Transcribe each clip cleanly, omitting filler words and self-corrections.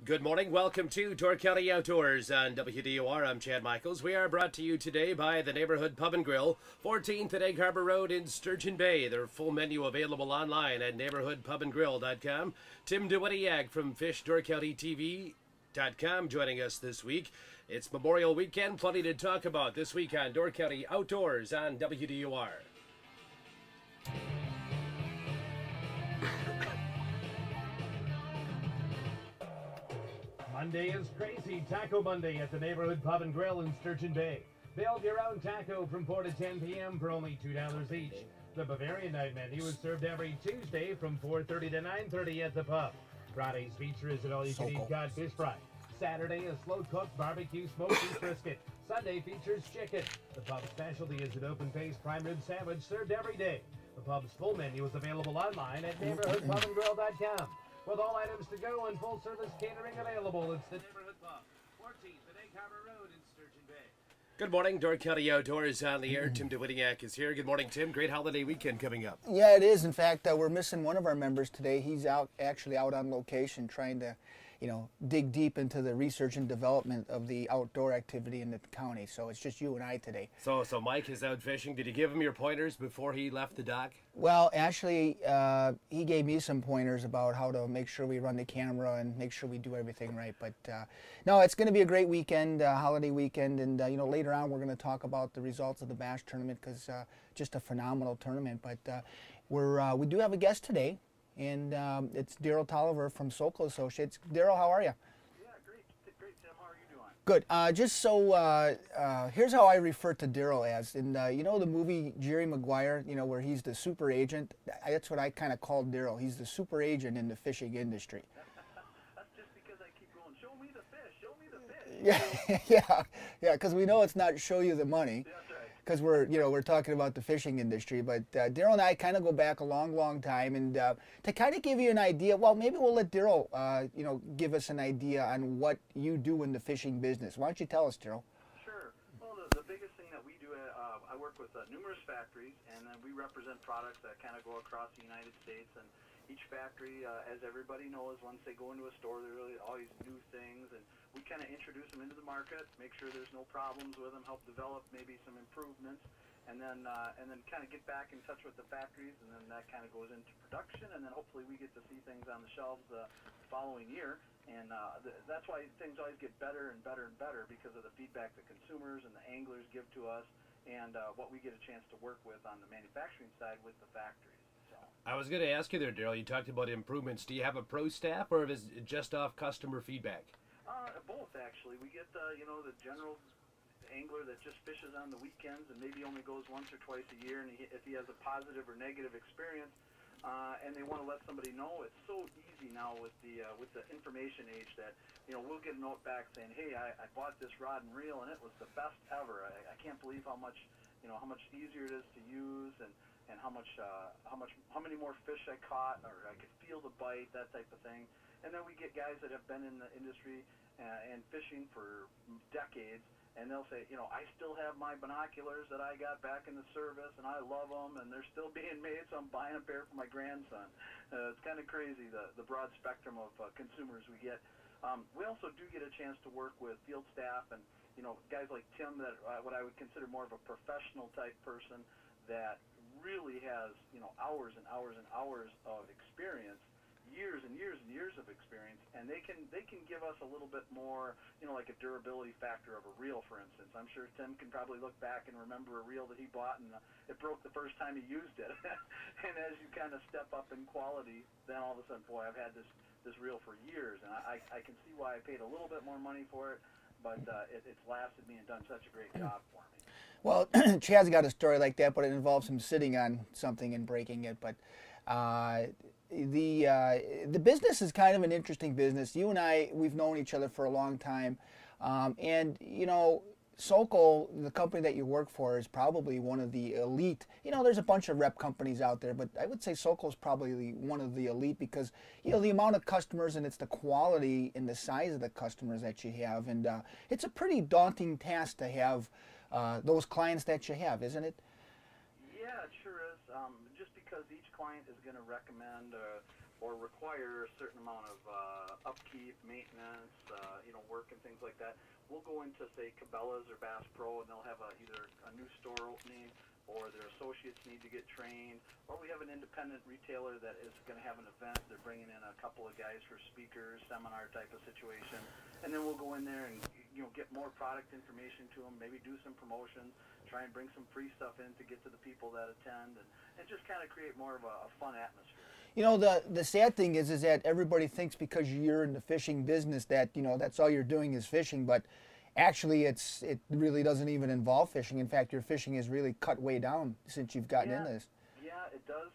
Good morning. Welcome to Door County Outdoors on WDOR. I'm Chad Michaels. We are brought to you today by the Neighborhood Pub and Grill, 14th at Egg Harbor Road in Sturgeon Bay. Their full menu available online at neighborhoodpubandgrill.com. Tim DeWittiak from FishDoorCountyTV.com joining us this week. It's Memorial Weekend. Plenty to talk about this week on Door County Outdoors on WDOR. Monday is crazy. Taco Monday at the Neighborhood Pub and Grill in Sturgeon Bay. Build your own taco from 4 to 10 p.m. for only $2 each. The Bavarian Night menu is served every Tuesday from 4:30 to 9:30 at the pub. Friday's feature is an all-you-can-eat codfish fry. Saturday, a slow-cooked barbecue smoked beef brisket. Sunday features chicken. The pub's specialty is an open-faced prime rib sandwich served every day. The pub's full menu is available online at neighborhoodpubandgrill.com. With all items to go and full-service catering available, it's the Neighborhood Pub, 14th at Egg Harbor Road in Sturgeon Bay. Good morning, Door County Outdoors on the air. Tim DeWittiak is here. Good morning, Tim. Great holiday weekend coming up. Yeah, it is. In fact, we're missing one of our members today. He's actually out on location trying to, dig deep into the research and development of the outdoor activity in the county. So it's just you and I today. So Mike is out fishing. Did you give him your pointers before he left the dock? Well, actually, he gave me some pointers about how to make sure we run the camera and make sure we do everything right. But no, it's going to be a great weekend, holiday weekend, and later on we're going to talk about the results of the Bass tournament because just a phenomenal tournament. But we do have a guest today, and it's Daryl Tolliver from Sokol Associates. Daryl, how are you? Yeah, great, Tim. How are you doing? Good. Just so here's how I refer to Daryl as. In the movie Jerry Maguire, where he's the super agent. That's what I kind of called Daryl. He's the super agent in the fishing industry. That's just because I keep going. Show me the fish. Show me the fish. Yeah. Because we know it's not show you the money. That's right. Because we're talking about the fishing industry, but Daryl and I kind of go back a long time, and to kind of give you an idea, well, maybe we'll let Daryl, give us an idea on what you do in the fishing business. Why don't you tell us, Daryl? Sure. Well, the biggest thing that we do, I work with numerous factories, and then we represent products that kind of go across the United States, and each factory, as everybody knows, once they go into a store, there are really always new things, and we kind of introduce them into the market, make sure there's no problems with them, help develop maybe some improvements, and then kind of get back in touch with the factories, and then that kind of goes into production, and then hopefully we get to see things on the shelves the following year, and that's why things always get better and better and better because of the feedback the consumers and the anglers give to us, and what we get a chance to work with on the manufacturing side with the factories. I was going to ask you there, Daryl. You talked about improvements. Do you have a pro staff, or is it just off customer feedback? Both, actually. We get the general angler that just fishes on the weekends and maybe only goes once or twice a year, and if he has a positive or negative experience, and they want to let somebody know, it's so easy now with the information age that we'll get a note back saying, hey, I bought this rod and reel and it was the best ever. I can't believe how much easier it is to use, and how many more fish I caught, or I could feel the bite, that type of thing. And then we get guys that have been in the industry and fishing for decades, and they'll say, I still have my binoculars that I got back in the service, and I love them, and they're still being made, so I'm buying a pair for my grandson. It's kind of crazy, the broad spectrum of consumers we get. We also do get a chance to work with field staff and guys like Tim, that what I would consider more of a professional type person that really has hours and hours and hours of experience, years and years and years of experience, and they can give us a little bit more, like a durability factor of a reel, for instance. I'm sure Tim can probably look back and remember a reel that he bought and it broke the first time he used it. And as you kind of step up in quality, then all of a sudden, boy, I've had this reel for years, and I can see why I paid a little bit more money for it, but it's lasted me and done such a great job for me. Well, Chad's got a story like that, but it involves him sitting on something and breaking it. But the business is kind of an interesting business. You and I, we've known each other for a long time, and Sokol, the company that you work for, is probably one of the elite. There's a bunch of rep companies out there, but I would say Sokol's probably one of the elite because, the amount of customers, and it's the quality and the size of the customers that you have. And it's a pretty daunting task to have those clients that you have, isn't it? Yeah, it sure is. Just because each client is going to recommend or require a certain amount of upkeep, maintenance, work and things like that, we'll go into, say, Cabela's or Bass Pro, and they'll have either a new store opening, or their associates need to get trained, or we have an independent retailer that is going to have an event. They're bringing in a couple of guys for speakers, seminar type of situation, and then we'll go in there and get more product information to them, maybe do some promotions, try and bring some free stuff in to get to the people that attend, and just kind of create more of a fun atmosphere. You know, the sad thing is that everybody thinks because you're in the fishing business that, that's all you're doing is fishing, but actually it really doesn't even involve fishing. In fact, your fishing is really cut way down since you've gotten into this. Yeah, it does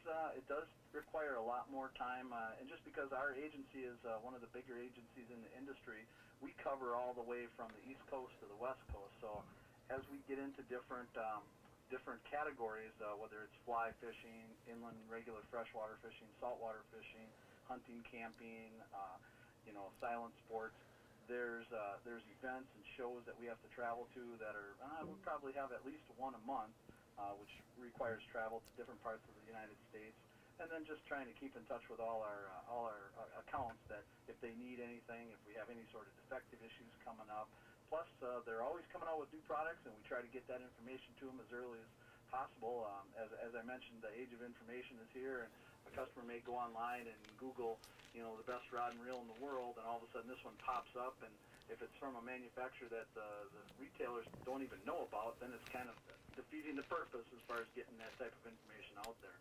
require a lot more time, and just because our agency is one of the bigger agencies in the industry, we cover all the way from the East Coast to the West Coast. So as we get into different categories, whether it's fly fishing, inland regular freshwater fishing, saltwater fishing, hunting, camping, silent sports, there's events and shows that we have to travel to that are we probably have at least one a month, which requires travel to different parts of the United States, and then just trying to keep in touch with all our accounts that if they need anything, if we have any sort of defective issues coming up. Plus, they're always coming out with new products, and we try to get that information to them as early as possible. As I mentioned, the age of information is here, and a customer may go online and Google, the best rod and reel in the world, and all of a sudden this one pops up, and if it's from a manufacturer that the retailers don't even know about, then it's kind of defeating the purpose as far as getting that type of information out there.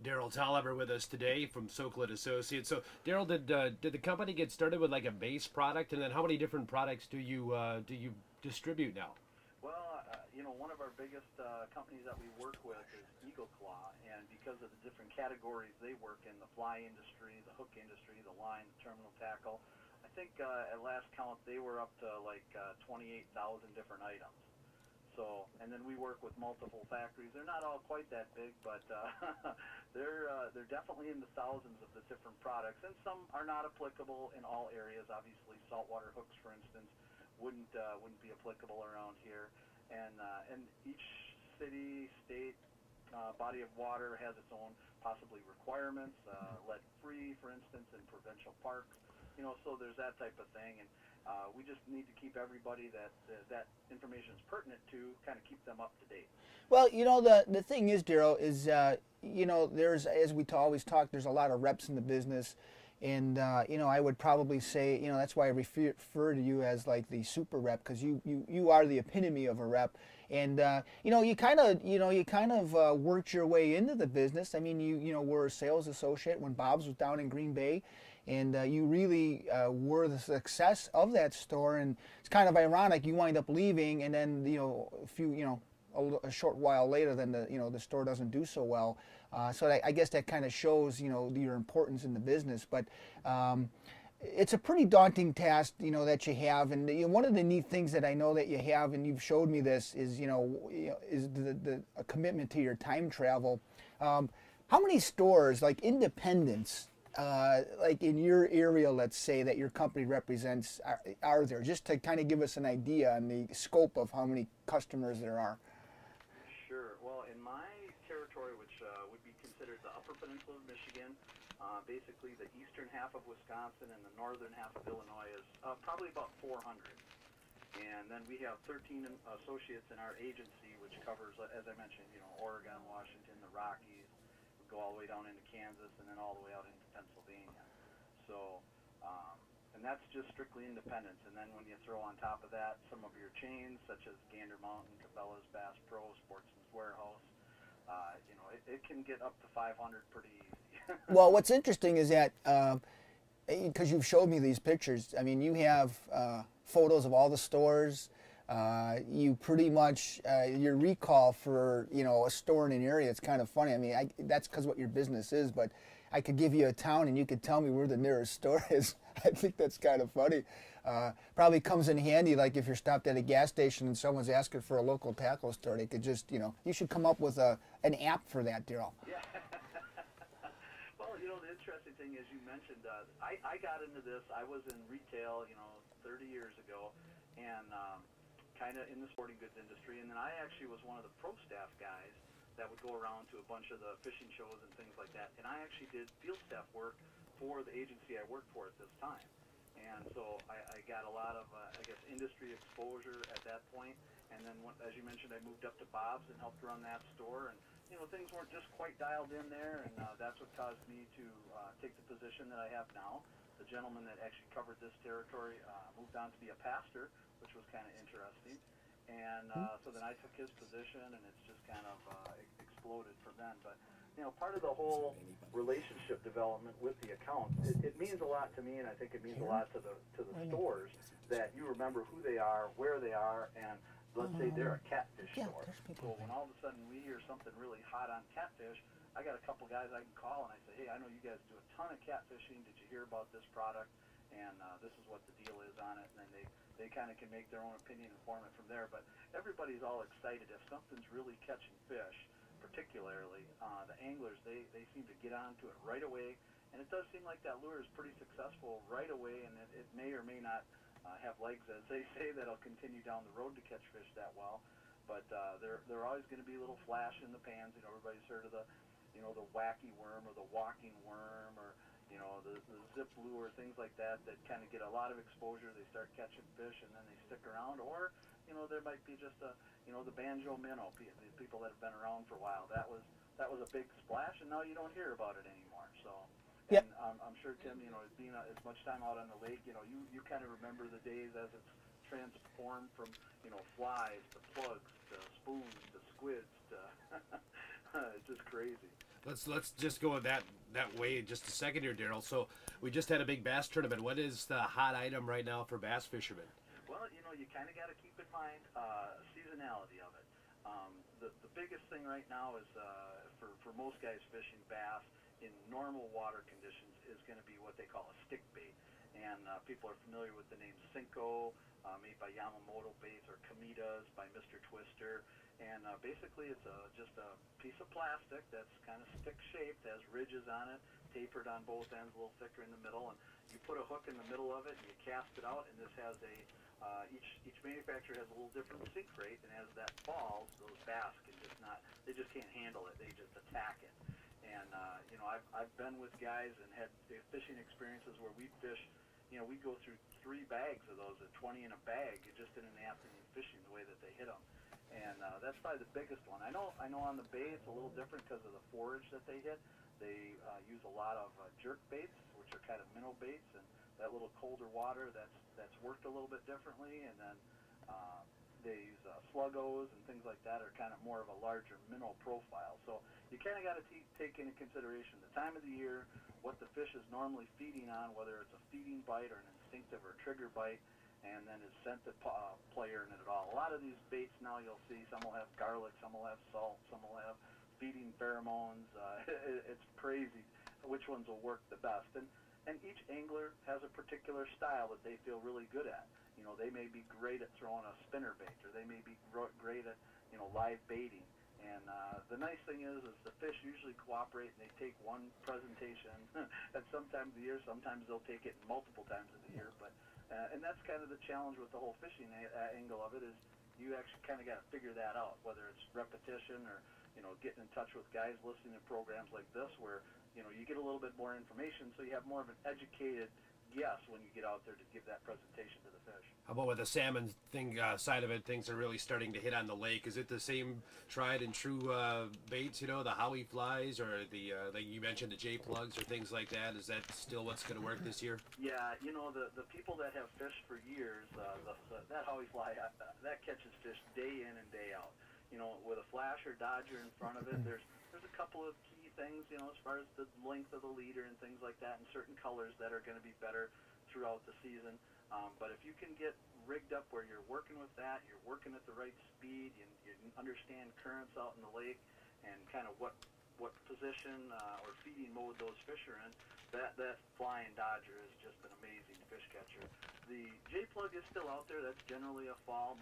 Daryl Tolliver with us today from Sokol Associates. So, Daryl, did the company get started with like a base product, and then how many different products do you distribute now? Well, one of our biggest companies that we work with is Eagle Claw, and because of the different categories they work in, the fly industry, the hook industry, the line, the terminal tackle, I think at last count they were up to like 28,000 different items. So, and then we work with multiple factories. They're not all quite that big, but they're definitely in the thousands of the different products, and some are not applicable in all areas. Obviously, saltwater hooks, for instance, wouldn't be applicable around here, and each city, state, body of water has its own possibly requirements. Lead-free, for instance, in provincial parks. So there's that type of thing, and we just need to keep everybody that information is pertinent to, kind of keep them up to date. Well, the thing is, Daryl, is there's, as we always talk, there's a lot of reps in the business, and I would probably say, that's why I refer to you as like the super rep, because you are the epitome of a rep, and you kind of worked your way into the business. I mean, you were a sales associate when Bob's was down in Green Bay. And you really were the success of that store, and it's kind of ironic you wind up leaving, and then a short while later, then the store doesn't do so well. So I guess that kind of shows your importance in the business. But it's a pretty daunting task that you have, and one of the neat things that I know that you have, and you've showed me this, is is a commitment to your time travel. How many stores, like independents, like in your area, let's say, that your company represents, are there? Just to kind of give us an idea on the scope of how many customers there are. Sure. Well, in my territory, which would be considered the Upper Peninsula of Michigan, basically the eastern half of Wisconsin and the northern half of Illinois, is probably about 400. And then we have 13 associates in our agency, which covers, as I mentioned, Oregon, Washington, the Rockies, go all the way down into Kansas, and then all the way out into Pennsylvania. So, and that's just strictly independents. And then when you throw on top of that some of your chains, such as Gander Mountain, Cabela's, Bass Pro, Sportsman's Warehouse, it can get up to 500 pretty easy. Well, what's interesting is that, because you've showed me these pictures, I mean, you have photos of all the stores. You pretty much, your recall for, a store in an area, it's kind of funny. I mean, that's because what your business is, but I could give you a town and you could tell me where the nearest store is. I think that's kind of funny. Probably comes in handy, like if you're stopped at a gas station and someone's asking for a local tackle store, they could just, you should come up with an app for that, Daryl. Yeah. Well, the interesting thing is you mentioned, I got into this, I was in retail, 30 years ago, and kind of in the sporting goods industry, and then I actually was one of the pro staff guys that would go around to a bunch of the fishing shows and things like that, and I actually did field staff work for the agency I worked for at this time. And so I got a lot of, I guess, industry exposure at that point. And then, as you mentioned, I moved up to Bob's and helped run that store. And, you know, things weren't just quite dialed in there. And that's what caused me to take the position that I have now. The gentleman that actually covered this territory moved on to be a pastor, which was kind of interesting. And so then I took his position, and it's just kind of exploded from then. But, you know, part of the whole relationship development with the accounts, it means a lot to me, and I think it means a lot to the stores that you remember who they are, where they are, and let's say they're a catfish store. So when all of a sudden we hear something really hot on catfish, I got a couple guys I can call, and I say, hey, I know you guys do a ton of catfishing. Did you hear about this product? And this is what the deal is on it. And then they kind of can make their own opinion and form it from there. But everybody's all excited. If something's really catching fish, particularly the anglers, they seem to get onto it right away. And it does seem like that lure is pretty successful right away, and it may or may not have legs, as they say, that'll continue down the road to catch fish that well. But they're always going to be a little flash in the pans. You know, everybody's heard of the wacky worm or the walking worm, or the zip lure, things like that kind of get a lot of exposure. They start catching fish, and then they stick around. Or there might be just the banjo minnow, the people that have been around for a while. That was a big splash, and now you don't hear about it anymore. So, and I'm sure, Tim, being as much time out on the lake, you kind of remember the days as it's transformed from flies to plugs to spoons to squids to it's just crazy. Let's just go that way just a second here, Daryl. So we just had a big bass tournament. What is the hot item right now for bass fishermen? Well, you kind of got to keep in mind seasonality of it. The biggest thing right now is for most guys fishing bass in normal water conditions is going to be what they call a stick bait. And people are familiar with the name Cinco, made by Yamamoto baits, or Kamitas by Mr. Twister. And basically it's just a piece of plastic that's kind of stick-shaped, has ridges on it, tapered on both ends, a little thicker in the middle, and you put a hook in the middle of it and you cast it out, and this has each manufacturer has a little different sink rate, and as that falls, those bass they just can't handle it, they just attack it. And I've been with guys and had fishing experiences where we fish, we go through 3 bags of those at 20 in a bag just in an afternoon fishing, the way that they hit them. And that's probably the biggest one. I know on the bay it's a little different because of the forage that they hit. They use a lot of jerk baits, which are kind of minnow baits, and that little colder water that's worked a little bit differently. And then they use sluggos and things like that, are kind of more of a larger minnow profile. So you kind of got to take into consideration the time of the year, what the fish is normally feeding on, whether it's a feeding bite or an instinctive or trigger bite, and then his scent player in it at all. A lot of these baits now you'll see, some will have garlic, some will have salt, some will have feeding pheromones. It's crazy which ones will work the best. And each angler has a particular style that they feel really good at. They may be great at throwing a spinner bait, or they may be great at, live baiting. And the nice thing is the fish usually cooperate, and they take one presentation at some time of the year. Sometimes they'll take it multiple times of the year. But and that's kind of the challenge with the whole fishing angle of it, is you actually kind of got to figure that out, whether it's repetition or getting in touch with guys listening to programs like this, where you get a little bit more information, so you have more of an educated guess when you get out there to give that presentation to the fish. How about with the salmon side of it? Things are really starting to hit on the lake. Is it the same tried and true baits? The Howie flies, or the like you mentioned, the J plugs, or things like that? Is that still what's going to work this year? Yeah, the people that have fished for years, that Howie fly that catches fish day in and day out. With a flash or dodger in front of it, there's a couple of key things, as far as the length of the leader and things like that, and certain colors that are going to be better throughout the season. But if you can get rigged up where you're working with that, you're working at the right speed, you understand currents out in the lake, and kind of what position or feeding mode those fish are in, that flying dodger is just an amazing fish catcher. The J plug is still out there. That's generally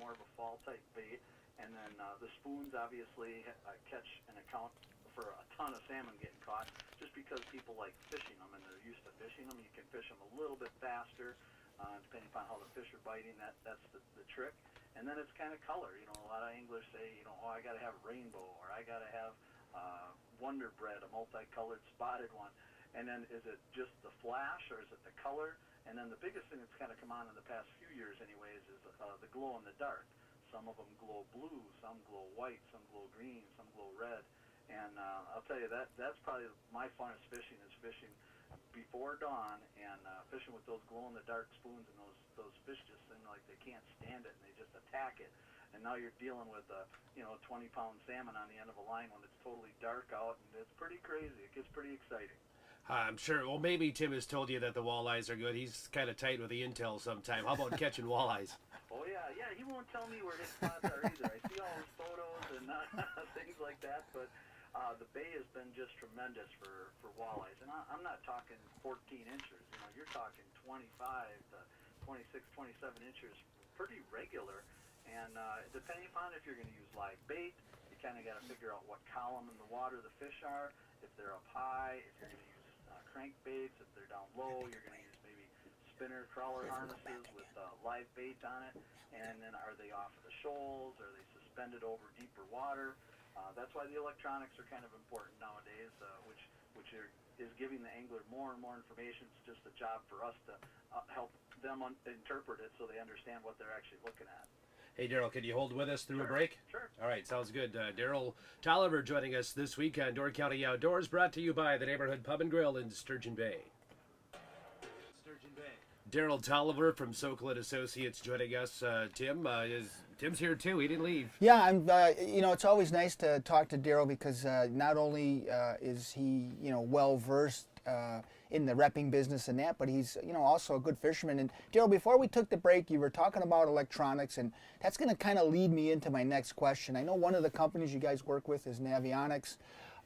more of a fall type bait. And then the spoons obviously catch an account for a ton of salmon getting caught, just because people like fishing them and they're used to fishing them. You can fish them a little bit faster, depending upon how the fish are biting. That's the trick. And then it's kind of color. A lot of anglers say, I got to have rainbow, or I got to have Wonder Bread, a multicolored spotted one. And then is it just the flash or is it the color? And then the biggest thing that's kind of come on in the past few years anyways is the glow in the dark. Some of them glow blue, some glow white, some glow green, some glow red. And I'll tell you, that's probably my funnest fishing is fishing before dawn and fishing with those glow-in-the-dark spoons, and those fish just seem like they can't stand it and they just attack it. And now you're dealing with a 20-pound salmon on the end of a line when it's totally dark out, and it's pretty crazy. It gets pretty exciting. I'm sure. Well, maybe Tim has told you that the walleyes are good. He's kind of tight with the intel sometime. How about catching walleyes? Oh, yeah. He won't tell me where his spots are either. I see all his photos and things like that, but the bay has been just tremendous for walleyes. And I'm not talking 14 inches. You're talking 25 to 26, 27 inches, pretty regular. And depending upon if you're going to use live bait, you kind of got to figure out what column in the water the fish are. If they're up high, if you're going to use crankbaits, if they're down low, you're going to use maybe spinner crawler harnesses with live bait on it. And then are they off of the shoals? Are they suspended over deeper water? That's why the electronics are kind of important nowadays, which is giving the angler more and more information. It's just a job for us to help them interpret it so they understand what they're actually looking at. Hey, Daryl, can you hold with us through a break? Sure. All right, sounds good. Daryl Tolliver joining us this week on Door County Outdoors, brought to you by the Neighborhood Pub and Grill in Sturgeon Bay. Daryl Tolliver from Sokol & Associates joining us. Tim's here too. He didn't leave. Yeah, I'm. It's always nice to talk to Daryl because not only is he, well versed in the repping business and that, but he's, also a good fisherman. And Daryl, before we took the break, you were talking about electronics, and that's going to kind of lead me into my next question. I know one of the companies you guys work with is Navionics.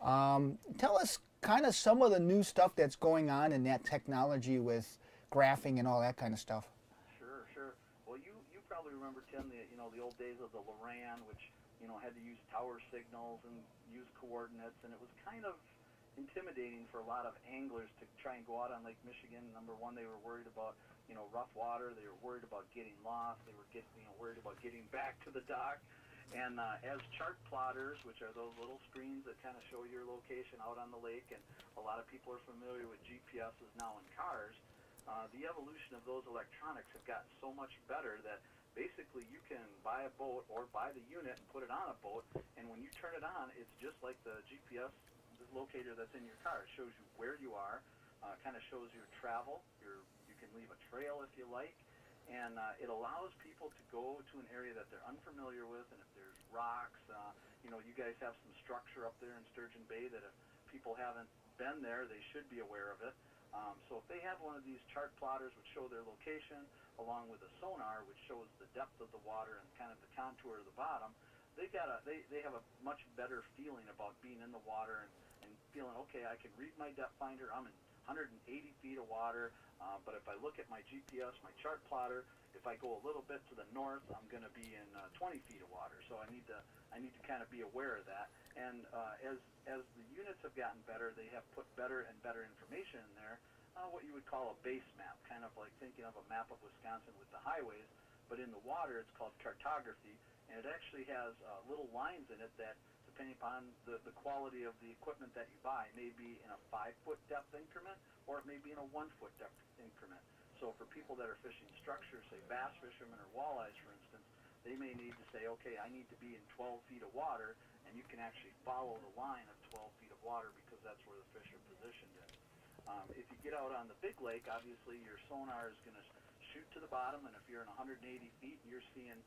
Tell us kind of some of the new stuff that's going on in that technology with graphing and all that kind of stuff. Sure. Well, you probably remember, Tim, the old days of the Loran, which had to use tower signals and use coordinates, and it was kind of intimidating for a lot of anglers to try and go out on Lake Michigan. Number one, they were worried about rough water. They were worried about getting lost. They were worried about getting back to the dock. And as chart plotters, which are those little screens that kind of show your location out on the lake, and a lot of people are familiar with GPSs now in cars, the evolution of those electronics have gotten so much better that basically you can buy a boat or buy the unit and put it on a boat, and when you turn it on, it's just like the GPS locator that's in your car. It shows you where you are, kind of shows your travel. You can leave a trail if you like, and it allows people to go to an area that they're unfamiliar with, and if there's rocks, you guys have some structure up there in Sturgeon Bay that if people haven't been there, they should be aware of it. So if they have one of these chart plotters which show their location, along with a sonar which shows the depth of the water and kind of the contour of the bottom, they have a much better feeling about being in the water and feeling, okay, I can read my depth finder. I'm in 180 feet of water, but if I look at my GPS, my chart plotter, if I go a little bit to the north, I'm going to be in 20 feet of water. So I need to kind of be aware of that. And as the units have gotten better, they have put better and better information in there, what you would call a base map, kind of like thinking of a map of Wisconsin with the highways, but in the water it's called cartography, and it actually has little lines in it that, depending upon the quality of the equipment that you buy, may be in a 5-foot depth increment, or it may be in a 1-foot depth increment. So for people that are fishing structures, say bass fishermen or walleyes, for instance, they may need to say, okay, I need to be in 12 feet of water, and you can actually follow the line of 12 feet of water because that's where the fish are positioned in. If you get out on the big lake, obviously your sonar is going to shoot to the bottom, and if you're in 180 feet and you're seeing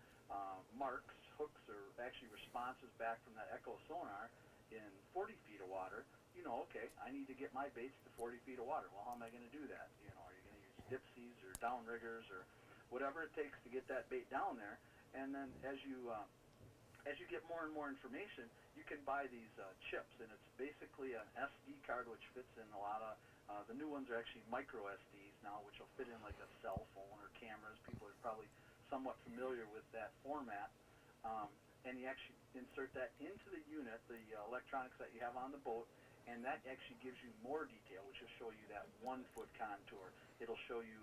marks, hooks, or actually responses back from that echo sonar in 40 feet of water, okay, I need to get my baits to 40 feet of water. Well, how am I going to do that? Are you going to use dipsies or downriggers or whatever it takes to get that bait down there? And then as you get more and more information, you can buy these chips, and it's basically an SD card which fits in a lot of the new ones are actually micro SDs now, which will fit in like a cell phone or cameras. People are probably somewhat familiar with that format. And you actually insert that into the unit, the electronics that you have on the boat, and that actually gives you more detail, which will show you that 1-foot contour. It'll show you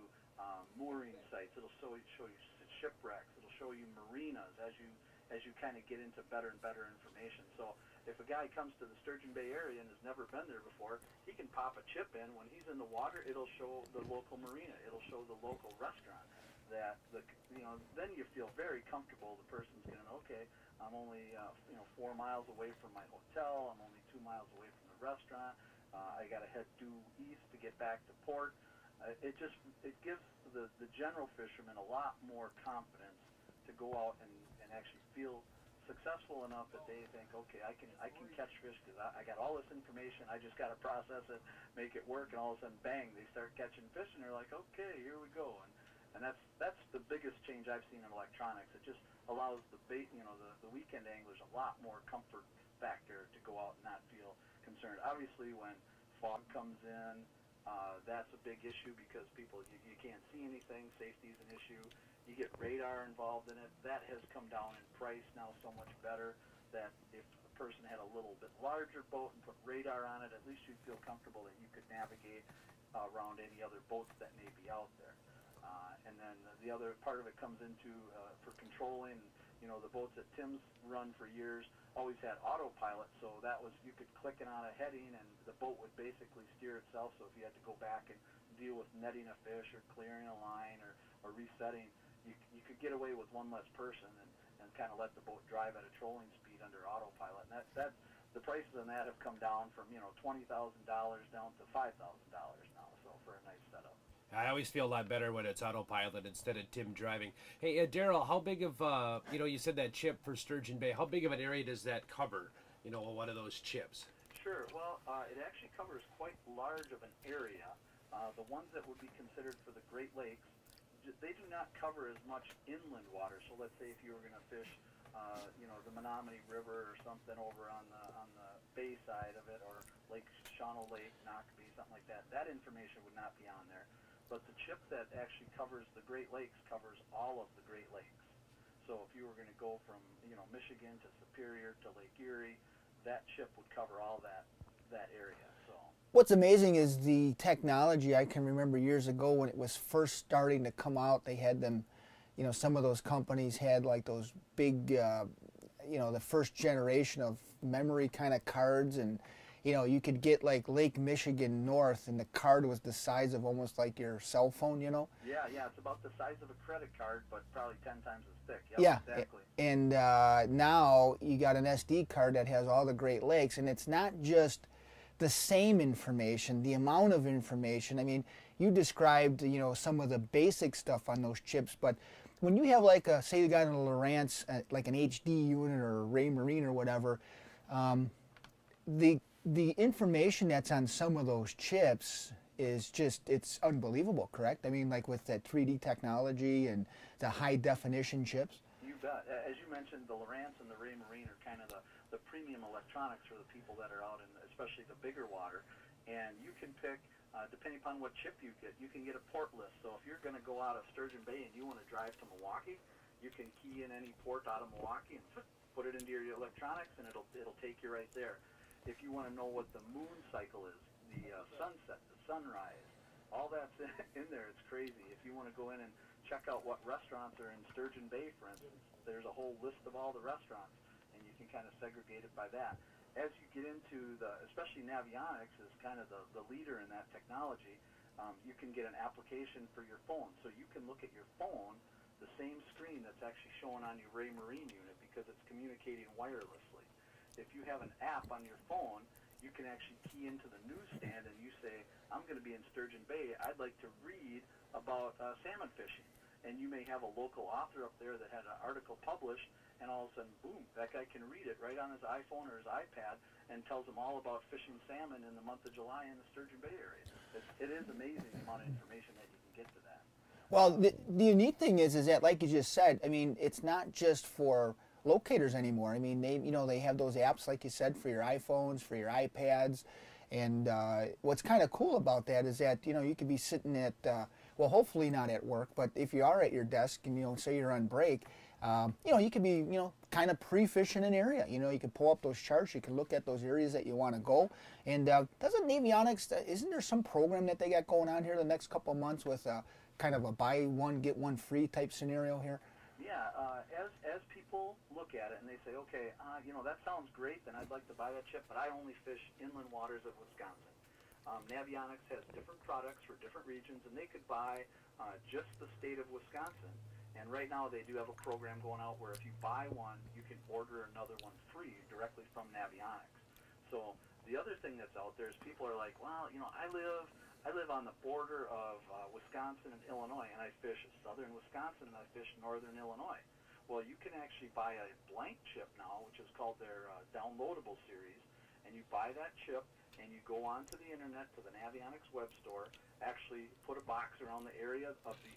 mooring sites. It'll show you shipwrecks. It'll show you marinas. as you kind of get into better and better information. So if a guy comes to the Sturgeon Bay area and has never been there before, he can pop a chip in. When he's in the water, it'll show the local marina. It'll show the local restaurant. Then you feel very comfortable. The person's going to know, okay, I'm only 4 miles away from my hotel. I'm only 2 miles away from the restaurant. I got to head due east to get back to port. It gives the general fisherman a lot more confidence to go out and actually feel successful enough that they think, okay, I can catch fish because I got all this information. I just got to process it, make it work, and all of a sudden, bang, they start catching fish, and they're like, okay, here we go. And that's the biggest change I've seen in electronics. It just allows the weekend anglers a lot more comfort factor to go out and not feel concerned. Obviously, when fog comes in, that's a big issue because you can't see anything. Safety is an issue. You get radar involved in it. That has come down in price now so much better that if a person had a little bit larger boat and put radar on it, at least you'd feel comfortable that you could navigate around any other boats that may be out there. And then the other part of it comes into for controlling. The boats that Tim's run for years always had autopilot, so that was, you could click it on a heading and the boat would basically steer itself. So if you had to go back and deal with netting a fish or clearing a line or resetting, you could get away with one less person and kind of let the boat drive at a trolling speed under autopilot. And that the prices on that have come down from $20,000 down to $5,000 now. So for a nice setup. I always feel a lot better when it's autopilot instead of Tim driving. Hey, Daryl, how big of, you said that chip for Sturgeon Bay, how big of an area does that cover, one of those chips? Sure. Well, it actually covers quite large of an area. The ones that would be considered for the Great Lakes, they do not cover as much inland water. So let's say if you were going to fish, the Menominee River or something over on the bay side of it, or Lake Shawano Lake, Nockbee, something like that, that information would not be on there. But the chip that actually covers the Great Lakes covers all of the Great Lakes. So if you were going to go from Michigan to Superior to Lake Erie, that chip would cover all that area. So what's amazing is the technology. I can remember years ago when it was first starting to come out, they had them, some of those companies had like those big, the first generation of memory kind of cards, and you could get like Lake Michigan North, and the card was the size of almost like your cell phone, Yeah, it's about the size of a credit card, but probably 10 times as thick. Yep, yeah, exactly. And now you got an SD card that has all the Great Lakes, and it's not just the same information, the amount of information. I mean, you described, some of the basic stuff on those chips, but when you have like say you got a Lowrance, like an HD unit or a Raymarine or whatever, the information that's on some of those chips is just, it's unbelievable, correct? I mean, like with that 3D technology and the high definition chips. You bet. As you mentioned, the Lowrance and the Raymarine are kind of the premium electronics for the people that are out in, especially the bigger water. And you can pick, depending upon what chip you can get a port list. So if you're going to go out of Sturgeon Bay and you want to drive to Milwaukee, you can key in any port out of Milwaukee and put it into your electronics, and it'll take you right there. If you want to know what the moon cycle is, the sunset, the sunrise, all that's in there. It's crazy. If you want to go in and check out what restaurants are in Sturgeon Bay, for instance, there's a whole list of all the restaurants, and you can kind of segregate it by that. As you get into especially Navionics is kind of the leader in that technology, you can get an application for your phone. So you can look at your phone, the same screen that's actually showing on your Raymarine unit, because it's communicating wirelessly. If you have an app on your phone, you can actually key into the newsstand and you say, I'm going to be in Sturgeon Bay. I'd like to read about salmon fishing. And you may have a local author up there that had an article published, and all of a sudden, boom, that guy can read it right on his iPhone or his iPad and tells him all about fishing salmon in the month of July in the Sturgeon Bay area. It is amazing the amount of information that you can get to that. Well, the unique thing is that, like you just said, I mean, it's not just for locators anymore. I mean, they have those apps, like you said, for your iPhones, for your iPads, and what's kind of cool about that is that you could be sitting at well, hopefully not at work, but if you are at your desk and say you're on break, you could be kind of pre-fishing an area. You can pull up those charts, you can look at those areas that you want to go. And doesn't Navionics, isn't there some program that they got going on here the next couple of months with kind of a buy one get one free type scenario here? Yeah, Yeah, as people look at it and they say, okay, that sounds great, then I'd like to buy that chip, but I only fish inland waters of Wisconsin. Navionics has different products for different regions, and they could buy just the state of Wisconsin. And right now they do have a program going out where if you buy one, you can order another one free directly from Navionics. So the other thing that's out there is people are like, well, I live on the border of Wisconsin and Illinois, and I fish southern Wisconsin and I fish northern Illinois. Well, you can actually buy a blank chip now, which is called their downloadable series, and you buy that chip and you go onto the internet to the Navionics web store, actually put a box around the area of the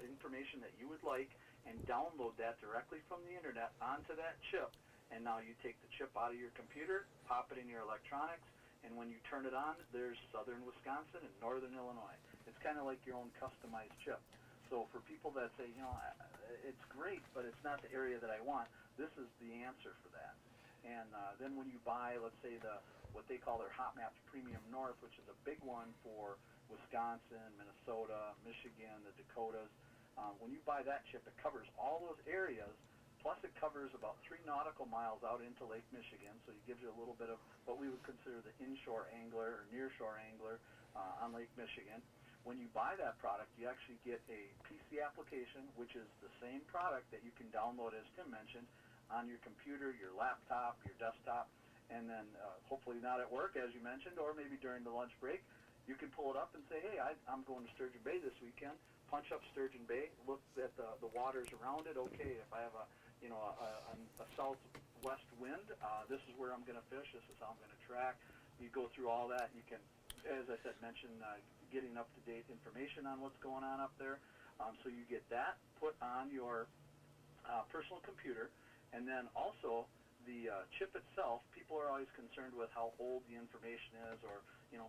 information that you would like, and download that directly from the internet onto that chip. And now you take the chip out of your computer, pop it in your electronics, and when you turn it on, there's southern Wisconsin and northern Illinois. It's kind of like your own customized chip. So for people that say, it's great, but it's not the area that I want, this is the answer for that. And then when you buy, let's say, what they call their Hot Maps Premium North, which is a big one for Wisconsin, Minnesota, Michigan, the Dakotas, when you buy that chip, it covers all those areas, plus it covers about 3 nautical miles out into Lake Michigan, so it gives you a little bit of what we would consider the inshore angler or nearshore angler on Lake Michigan. When you buy that product, you actually get a PC application, which is the same product that you can download, as Tim mentioned, on your computer, your laptop, your desktop, and then hopefully not at work, as you mentioned, or maybe during the lunch break, you can pull it up and say, hey, I'm going to Sturgeon Bay this weekend. Punch up Sturgeon Bay, look at the waters around it. Okay, if I have a southwest wind, this is where I'm going to fish. This is how I'm going to track. You go through all that. You can, as I said, mention getting up-to-date information on what's going on up there. So you get that put on your personal computer, and then also the chip itself. People are always concerned with how old the information is, or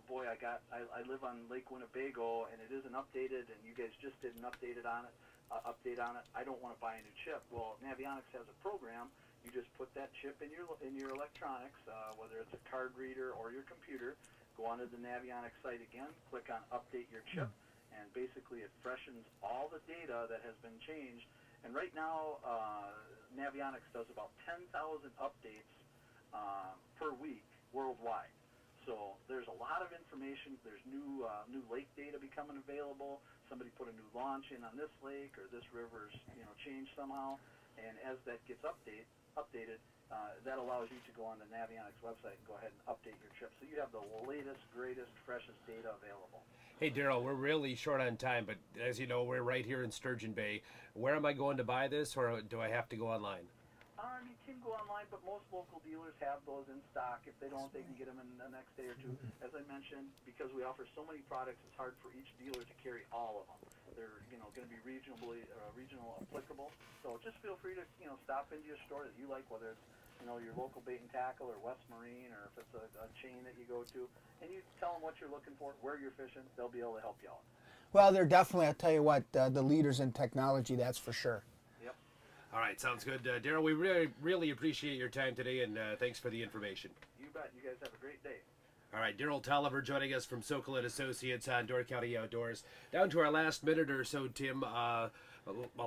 boy, I live on Lake Winnebago and it isn't updated, and you guys just did an update on it. I don't want to buy a new chip. Well, Navionics has a program. You just put that chip in your electronics, whether it's a card reader or your computer. Go onto the Navionics site again, click on Update Your Chip, and basically it freshens all the data that has been changed. And right now, Navionics does about 10,000 updates per week worldwide. So there's a lot of information. There's new lake data becoming available. Somebody put a new launch in on this lake, or this river's changed somehow. And as that gets updated, that allows you to go on the Navionics website and go ahead and update your trip. So you have the latest, greatest, freshest data available. Hey, Daryl, we're really short on time, but as you know, we're right here in Sturgeon Bay. Where am I going to buy this, or do I have to go online? You can go online, but most local dealers have those in stock. If they don't, they can get them in the next day or two. As I mentioned, because we offer so many products, it's hard for each dealer to carry all of them. They're going to be regional applicable. So just feel free to stop into your store that you like, whether it's your local bait and tackle or West Marine, or if it's a chain that you go to, and you tell them what you're looking for, where you're fishing. They'll be able to help you out. Well, they're definitely, I'll tell you what, the leaders in technology, that's for sure. Yep. All right, sounds good. Daryl, we really appreciate your time today, and thanks for the information. You bet. You guys have a great day. All right, Daryl Tolliver joining us from Sokol & Associates on Door County Outdoors. Down to our last minute or so, Tim. A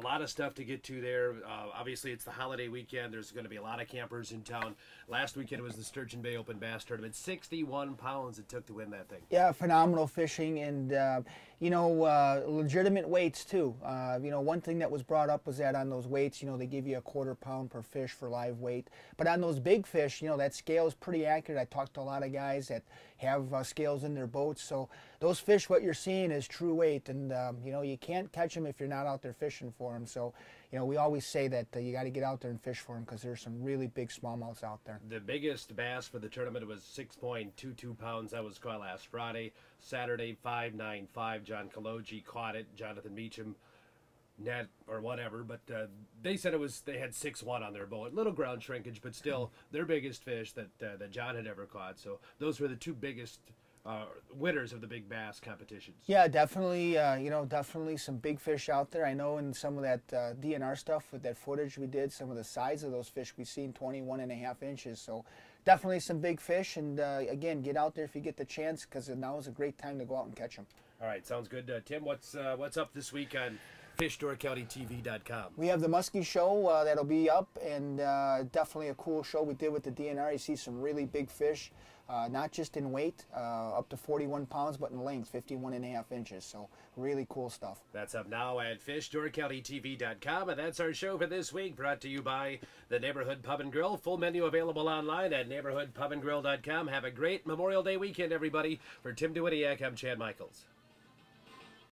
lot of stuff to get to there. Obviously, it's the holiday weekend. There's going to be a lot of campers in town. Last weekend was the Sturgeon Bay Open Bass Tournament. 61 pounds it took to win that thing. Yeah, phenomenal fishing, and legitimate weights too. One thing that was brought up was that on those weights, they give you a 1/4 pound per fish for live weight. But on those big fish, that scale is pretty accurate. I talked to a lot of guys that have scales in their boats. So those fish, what you're seeing is true weight, and you can't catch them if you're not out there fishing for them. So we always say that you got to get out there and fish for them, because there's some really big smallmouths out there. The biggest bass for the tournament was 6.22 pounds. That was caught last Friday. Saturday, 5.95. John Kaloji caught it. Jonathan Meacham, net or whatever, but they said they had 6.1 on their boat. Little ground shrinkage, but still their biggest fish that John had ever caught. So those were the two biggest winners of the big bass competitions. Yeah, definitely. Definitely some big fish out there. I know in some of that DNR stuff with that footage we did, some of the size of those fish we've seen 21.5 inches. So definitely some big fish. And again, get out there if you get the chance, because now is a great time to go out and catch them. All right, sounds good. Tim, what's up this week on FishDoorCountyTV.com. We have the Muskie Show that'll be up, and definitely a cool show we did with the DNR. You see some really big fish, not just in weight, up to 41 pounds, but in length, 51.5 inches. So really cool stuff. That's up now at FishDoorCountyTV.com, and that's our show for this week, brought to you by the Neighborhood Pub and Grill. Full menu available online at NeighborhoodPubandGrill.com. Have a great Memorial Day weekend, everybody. For Tim Duwiniak, I'm Chad Michaels.